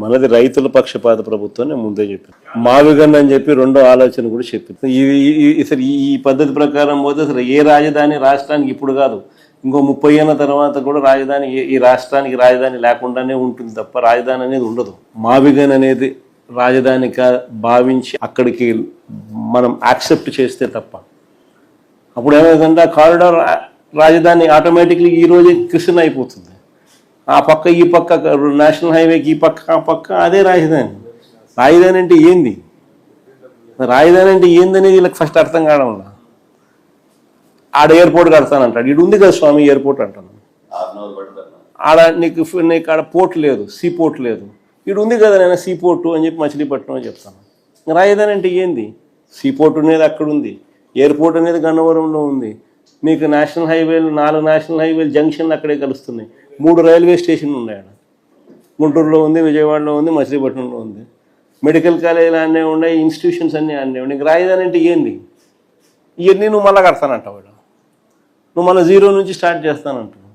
మనది రైతుల పక్షపాత ప్రభుత్వం నేను ముందే చెప్పాను. మావిగన్ అని చెప్పి రెండో ఆలోచన కూడా చెప్పింది. అసలు ఈ పద్ధతి ప్రకారం పోతే అసలు ఏ రాజధాని రాష్ట్రానికి ఇప్పుడు కాదు, ఇంకో 30 ఏళ్ళ తర్వాత కూడా రాజధాని ఈ రాష్ట్రానికి రాజధాని లేకుండానే ఉంటుంది తప్ప రాజధాని అనేది ఉండదు. మావిగన్ అనేది రాజధానిగా భావించి అక్కడికి మనం యాక్సెప్ట్ చేస్తే తప్ప అప్పుడు ఏమైందంటే ఆ కారిడార్ రాజధాని ఆటోమేటిక్లీ ఈ రోజే కృష్ణ అయిపోతుంది. ఆ పక్క ఈ పక్క నేషనల్ హైవేకి ఈ పక్క ఆ పక్క అదే రాజధాని. రాజధాని అంటే ఏంది, రాజధాని అంటే ఏందనేది వీళ్ళకి ఫస్ట్ అర్థం కావడం. ఆడ ఎయిర్పోర్ట్ కడతానంటాడు, ఇటు ఉంది కదా స్వామి ఎయిర్పోర్ట్ అంటాను. ఆడ నీకు ఆడ పోర్ట్ లేదు, సీ పోర్ట్ లేదు, ఇటు ఉంది కదా నేను సీ పోర్టు అని చెప్పి మచిలీపట్నం అని చెప్తాను. రాజధాని అంటే ఏంది? సీ పోర్ట్ అనేది అక్కడ ఉంది, ఎయిర్పోర్ట్ అనేది గన్నవరంలో ఉంది, నీకు నేషనల్ హైవేలు 4 నేషనల్ హైవేలు జంక్షన్లు అక్కడే కలుస్తున్నాయి, 3 రైల్వే స్టేషన్లు ఉన్నాయి. ఆడ గుంటూరులో ఉంది, విజయవాడలో ఉంది, మచిలీపట్నంలో ఉంది, మెడికల్ కాలేజీలు అన్నీ ఉన్నాయి, ఇన్స్టిట్యూషన్స్ అన్నీ ఉన్నాయి. నీకు రాజధాని అంటే ఏంది? ఇవన్నీ నువ్వు మళ్ళీ కడతానంటావు, నువ్వు మళ్ళీ 0 నుంచి స్టార్ట్ చేస్తానంటావు.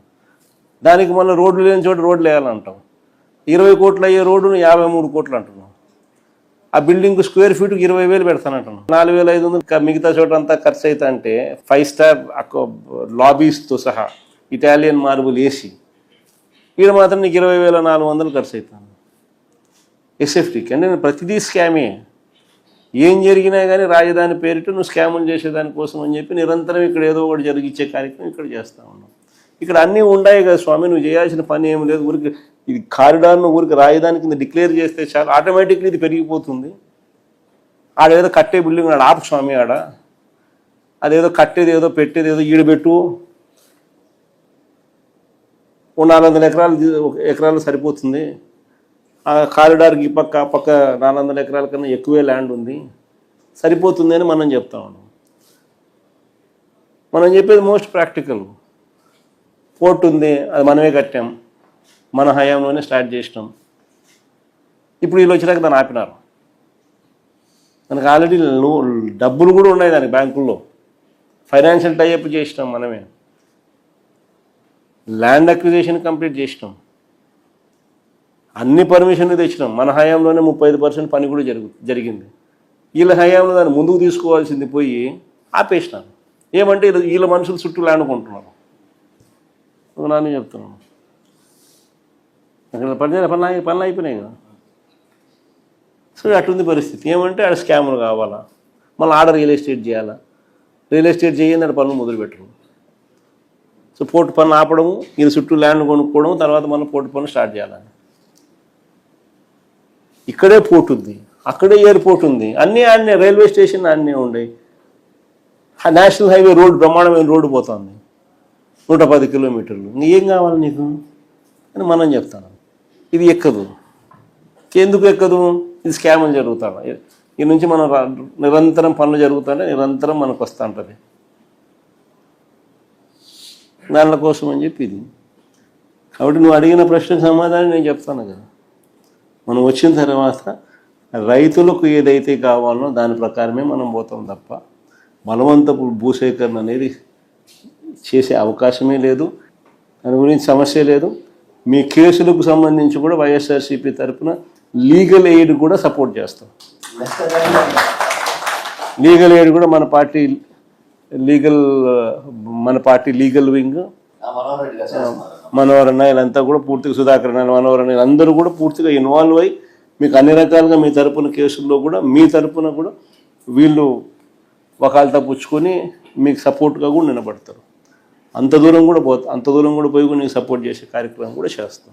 దానికి మళ్ళీ రోడ్లు లేని చోట రోడ్లు వేయాలంటావు. 20 కోట్లు అయ్యే రోడ్డును 53 కోట్లు అంటున్నావు. ఆ బిల్డింగ్ స్క్వేర్ ఫీట్కి 20,000 పెడతానంటున్నావు. 4,500 మిగతా చోట అంతా ఖర్చు అవుతా అంటే 5 స్టార్ లాబీస్తో సహా ఇటాలియన్ మార్బుల్ వేసి వీడు మాత్రం నీకు 20,400 ఖర్చు అవుతాను ఎస్ఎఫ్టీకి. అంటే ప్రతిదీ స్కామే. ఏం జరిగినా కానీ రాజధాని పేరిట నువ్వు స్కాములు చేసేదానికోసం అని చెప్పి నిరంతరం ఇక్కడ ఏదో ఒకటి జరిగించే కార్యక్రమం ఇక్కడ చేస్తూ ఉన్నావు. ఇక్కడ అన్నీ ఉన్నాయి కదా స్వామి, నువ్వు చేయాల్సిన పని ఏమి లేదు. ఊరికి ఇది కారిడార్ను ఊరికి రాజధాని కింద డిక్లేర్ చేస్తే చాలు, ఆటోమేటిక్లీ ఇది పెరిగిపోతుంది. ఆడేదో కట్టే బిల్డింగ్ ఆడ ఆపు స్వామి, ఆడ అదేదో కట్టేది ఏదో పెట్టేది ఏదో ఈడబెట్టు, 400 ఎకరాలు సరిపోతుంది. ఆ కారిడార్కి ఈ పక్క ఆ పక్క 400 ఎకరాల కన్నా ఎక్కువే ల్యాండ్ ఉంది, సరిపోతుంది అని మనం చెప్తా ఉన్నాం. మనం చెప్పేది మోస్ట్ ప్రాక్టికల్. పోర్ట్ ఉంది, అది మనమే కట్టాం, మన హయాంలోనే స్టార్ట్ చేసినాం. ఇప్పుడు వీళ్ళు వచ్చినాక దాన్ని ఆపినారు. దానికి ఆల్రెడీ డబ్బులు కూడా ఉన్నాయి దానికి బ్యాంకుల్లో, ఫైనాన్షియల్ టైఅప్ చేసినాం మనమే, ల్యాండ్ అక్విజిషన్ కంప్లీట్ చేసినాం, అన్ని పర్మిషన్లు తెచ్చినాం. మన హయాంలోనే 35% పని కూడా జరిగింది. వీళ్ళ హయాంలో దాన్ని ముందుకు తీసుకోవాల్సింది పోయి ఆపేసినాను. ఏమంటే వీళ్ళ మనుషులు చుట్టూ ల్యాండ్ కొంటున్నారు. నాన్న చెప్తున్నాను, అక్కడ పనులు అయిపోయినాయి కదా. సో అటుంది పరిస్థితి. ఏమంటే ఆడ స్కాములు కావాలా, మళ్ళీ ఆడ రియల్ ఎస్టేట్ చేయాలా, రియల్ ఎస్టేట్ చేయండి ఆడ పనులు మొదలుపెట్టరు. సో పోర్టు పనులు ఆపడము, వీళ్ళ చుట్టూ ల్యాండ్ కొనుక్కోవడం, తర్వాత మళ్ళీ పోర్టు పనులు స్టార్ట్ చేయాలని. ఇక్కడే పోర్ట్ ఉంది, అక్కడే ఎయిర్పోర్ట్ ఉంది, అన్నీ ఆడనే, రైల్వే స్టేషన్ ఆడనే ఉన్నాయి. నేషనల్ హైవే రోడ్డు బ్రహ్మాండమైన రోడ్డు పోతుంది, 110 కిలోమీటర్లు. ఏం కావాలి నీకు అని మనం చెప్తాను. ఇది ఎక్కదు. ఎందుకు ఎక్కదు? ఇది స్కాములు జరుగుతాడు. ఈ నుంచి మనం నిరంతరం పనులు జరుగుతుంటే నిరంతరం మనకు వస్తూ ఉంటుంది. దానిల కోసం అని చెప్పి ఇది. కాబట్టి నువ్వు అడిగిన ప్రశ్నకు సమాధానం నేను చెప్తాను కదా. మనం వచ్చిన తర్వాత రైతులకు ఏదైతే కావాలో దాని ప్రకారమే మనం పోతాం తప్ప బలవంతపు భూసేకరణ అనేది చేసే అవకాశమే లేదు. దాని గురించి సమస్య లేదు. మీ కేసులకు సంబంధించి కూడా వైఎస్ఆర్సీపీ తరఫున లీగల్ ఎయిడ్ కూడా సపోర్ట్ చేస్తాం. లీగల్ ఎయిడ్ కూడా మన పార్టీ లీగల్ వింగ్, మనోహర్ అన్న వీళ్ళంతా కూడా పూర్తిగా, సుధాకర్ అన్న, మనోహర్ అన్న వీళ్ళందరూ కూడా పూర్తిగా ఇన్వాల్వ్ అయ్యి మీకు అన్ని రకాలుగా మీ తరపున కేసుల్లో కూడా మీ తరపున కూడా వీళ్ళు వకాల్తా పుచ్చుకొని మీకు సపోర్ట్గా కూడా నిలబడతారు. అంత దూరం కూడా పోయి కూడా నీకు సపోర్ట్ చేసే కార్యక్రమం కూడా చేస్తాం.